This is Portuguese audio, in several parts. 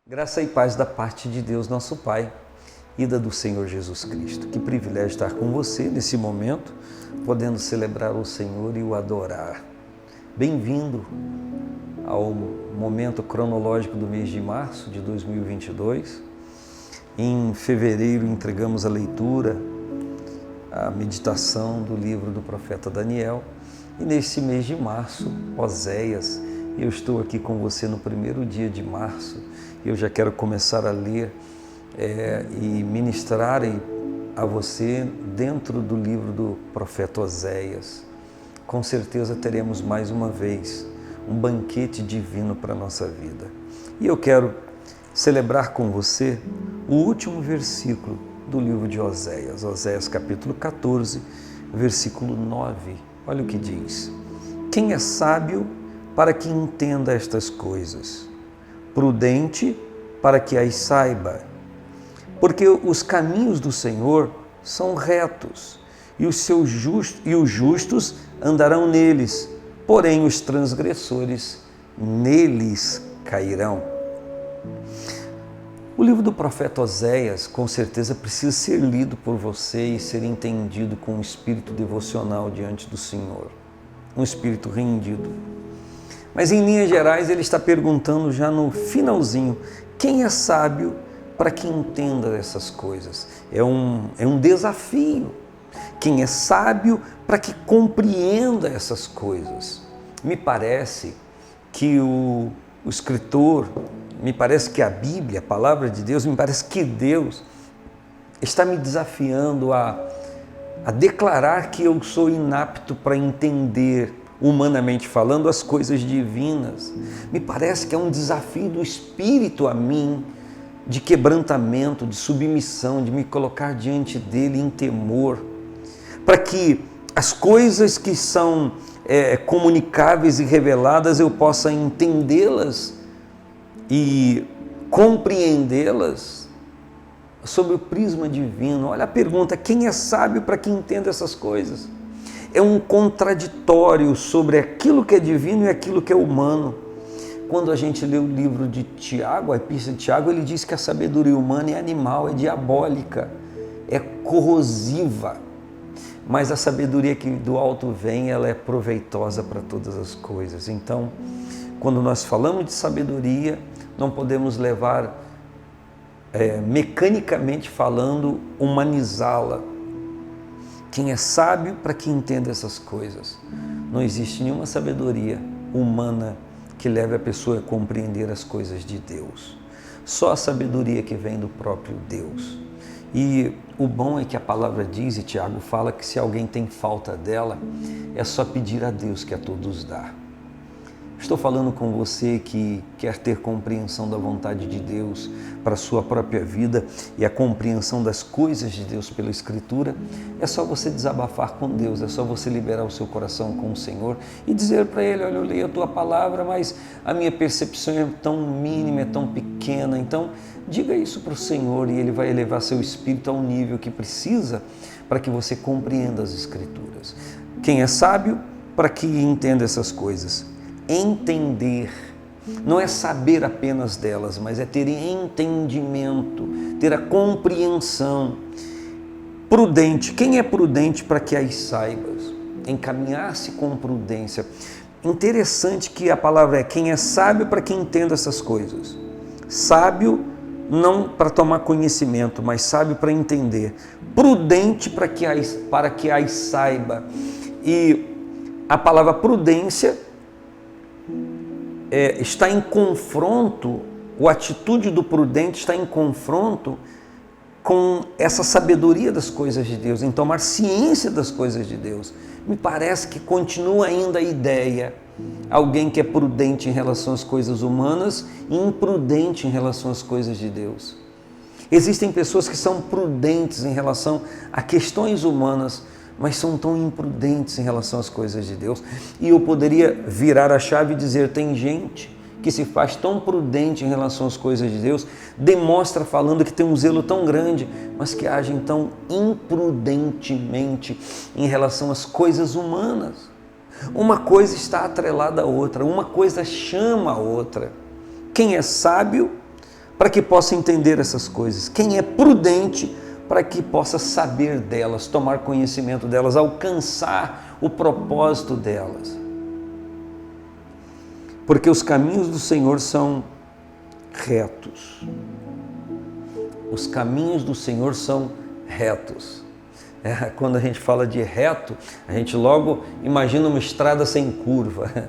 Graça e paz da parte de Deus, nosso Pai, e da do Senhor Jesus Cristo. Que privilégio estar com você nesse momento, podendo celebrar o Senhor e o adorar. Bem-vindo ao momento cronológico do mês de março de 2022. Em fevereiro entregamos a leitura, a meditação do livro do profeta Daniel. E nesse mês de março, Oséias, eu estou aqui com você no primeiro dia de março. Eu já quero começar a ler e ministrar a você dentro do livro do profeta Oséias. Com certeza teremos mais uma vez um banquete divino para a nossa vida. E eu quero celebrar com você o último versículo do livro de Oséias, Oséias capítulo 14, versículo 9. Olha o que diz: quem é sábio para que entenda estas coisas? Prudente para que as saiba, porque os caminhos do Senhor são retos e os justos andarão neles, porém os transgressores neles cairão. O livro do profeta Oséias com certeza precisa ser lido por você e ser entendido com um espírito devocional diante do Senhor, um espírito rendido. Mas em linhas gerais ele está perguntando já no finalzinho: quem é sábio para que entenda essas coisas? É um desafio. Quem é sábio para que compreenda essas coisas? Me parece que o escritor, me parece que a Bíblia, a palavra de Deus, me parece que Deus está me desafiando a declarar que eu sou inapto para entender, humanamente falando, as coisas divinas. Me parece que é um desafio do Espírito a mim, de quebrantamento, de submissão, de me colocar diante dele em temor, para que as coisas que são comunicáveis e reveladas eu possa entendê-las e compreendê-las sob o prisma divino. Olha a pergunta: quem é sábio para que entenda essas coisas? É um contraditório sobre aquilo que é divino e aquilo que é humano. Quando a gente lê o livro de Tiago, a epístola de Tiago, ele diz que a sabedoria humana é animal, é diabólica, é corrosiva. Mas a sabedoria que do alto vem, ela é proveitosa para todas as coisas. Então, quando nós falamos de sabedoria, não podemos levar, mecanicamente falando, humanizá-la. Quem é sábio para que entenda essas coisas? Não existe nenhuma sabedoria humana que leve a pessoa a compreender as coisas de Deus. Só a sabedoria que vem do próprio Deus. E o bom é que a palavra diz, e Tiago fala, que se alguém tem falta dela, é só pedir a Deus que a todos dá. Estou falando com você que quer ter compreensão da vontade de Deus para a sua própria vida e a compreensão das coisas de Deus pela Escritura. É só você desabafar com Deus, é só você liberar o seu coração com o Senhor e dizer para Ele: olha, eu leio a Tua Palavra, mas a minha percepção é tão mínima, é tão pequena. Então, diga isso para o Senhor e Ele vai elevar seu espírito ao nível que precisa para que você compreenda as Escrituras. Quem é sábio para que entenda essas coisas? Entender, não é saber apenas delas, mas é ter entendimento, ter a compreensão. Prudente, quem é prudente para que as saibas? Encaminhar-se com prudência. Interessante que a palavra é: quem é sábio para que entenda essas coisas. Sábio não para tomar conhecimento, mas sábio para entender. Prudente para que as saiba. E a palavra prudência está em confronto, a atitude do prudente está em confronto com essa sabedoria das coisas de Deus, em tomar ciência das coisas de Deus. Me parece que continua ainda a ideia: alguém que é prudente em relação às coisas humanas e imprudente em relação às coisas de Deus. Existem pessoas que são prudentes em relação a questões humanas, mas são tão imprudentes em relação às coisas de Deus. E eu poderia virar a chave e dizer: tem gente que se faz tão prudente em relação às coisas de Deus, demonstra falando que tem um zelo tão grande, mas que agem tão imprudentemente em relação às coisas humanas. Uma coisa está atrelada à outra, uma coisa chama a outra. Quem é sábio para que possa entender essas coisas. Quem é prudente para que possa saber delas, tomar conhecimento delas, alcançar o propósito delas. Porque os caminhos do Senhor são retos. Os caminhos do Senhor são retos. Quando a gente fala de reto, a gente logo imagina uma estrada sem curva.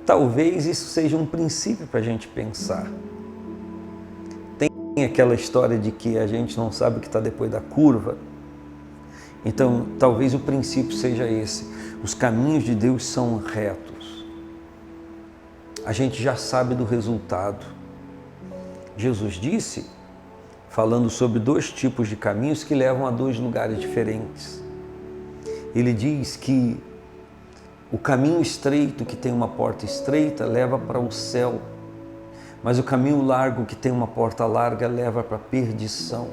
Talvez isso seja um princípio para a gente pensar. Tem aquela história de que a gente não sabe o que está depois da curva. Então, talvez o princípio seja esse. Os caminhos de Deus são retos. A gente já sabe do resultado. Jesus disse, falando sobre 2 tipos de caminhos que levam a 2 lugares diferentes. Ele diz que o caminho estreito, que tem uma porta estreita, leva para o céu, mas o caminho largo, que tem uma porta larga, leva para a perdição.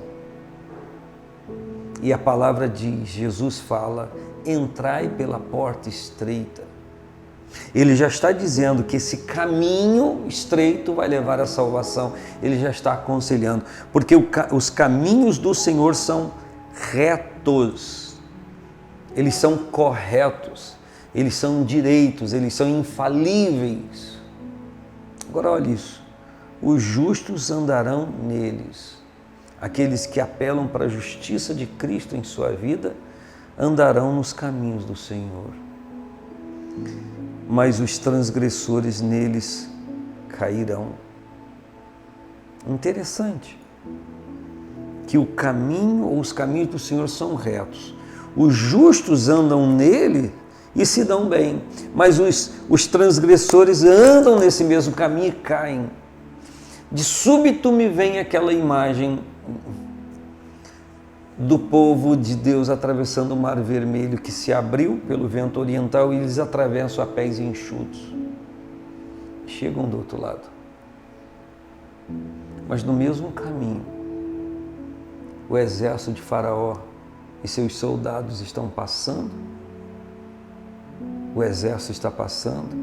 E a palavra diz, Jesus fala, entrai pela porta estreita. Ele já está dizendo que esse caminho estreito vai levar à salvação. Ele já está aconselhando, porque os caminhos do Senhor são retos, eles são corretos, eles são direitos, eles são infalíveis. Agora olha isso, os justos andarão neles. Aqueles que apelam para a justiça de Cristo em sua vida andarão nos caminhos do Senhor. Mas os transgressores neles cairão. Interessante que o caminho ou os caminhos do Senhor são retos. Os justos andam nele e se dão bem, mas os transgressores andam nesse mesmo caminho e caem. De súbito me vem aquela imagem do povo de Deus atravessando o Mar Vermelho, que se abriu pelo vento oriental e eles atravessam a pés enxutos. Chegam do outro lado. Mas no mesmo caminho, o exército de Faraó e seus soldados estão passando, o exército está passando,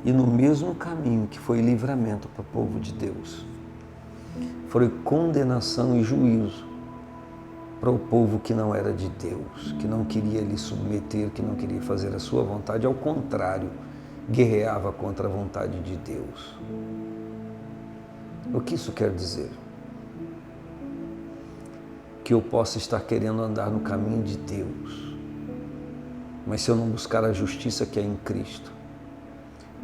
e no mesmo caminho que foi livramento para o povo de Deus, foi condenação e juízo para o povo que não era de Deus, que não queria lhe submeter, que não queria fazer a sua vontade, ao contrário, guerreava contra a vontade de Deus. O que isso quer dizer? Que eu possa estar querendo andar no caminho de Deus, mas se eu não buscar a justiça que é em Cristo,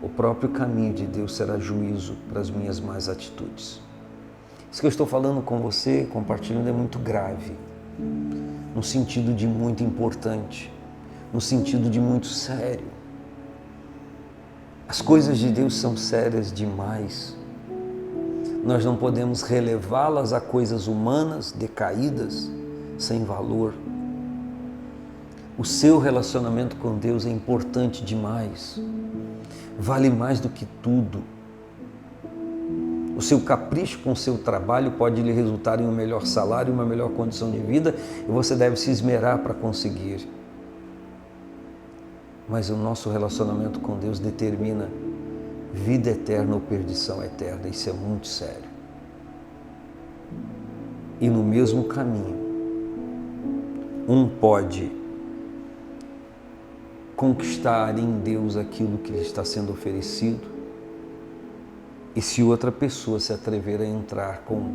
o próprio caminho de Deus será juízo para as minhas más atitudes. Isso que eu estou falando com você, compartilhando, é muito grave, no sentido de muito importante, no sentido de muito sério. As coisas de Deus são sérias demais. Nós não podemos relevá-las a coisas humanas, decaídas, sem valor. O seu relacionamento com Deus é importante demais, vale mais do que tudo. O seu capricho com o seu trabalho pode lhe resultar em um melhor salário, uma melhor condição de vida, e você deve se esmerar para conseguir. Mas o nosso relacionamento com Deus determina vida eterna ou perdição eterna. Isso é muito sério. E no mesmo caminho, um pode conquistar em Deus aquilo que lhe está sendo oferecido, e se outra pessoa se atrever a entrar com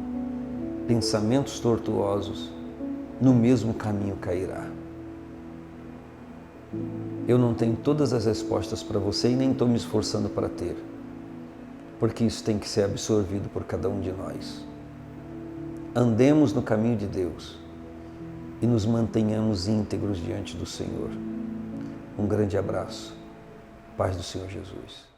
pensamentos tortuosos, no mesmo caminho cairá. Eu não tenho todas as respostas para você e nem estou me esforçando para ter, porque isso tem que ser absorvido por cada um de nós. Andemos no caminho de Deus e nos mantenhamos íntegros diante do Senhor. Um grande abraço. Paz do Senhor Jesus.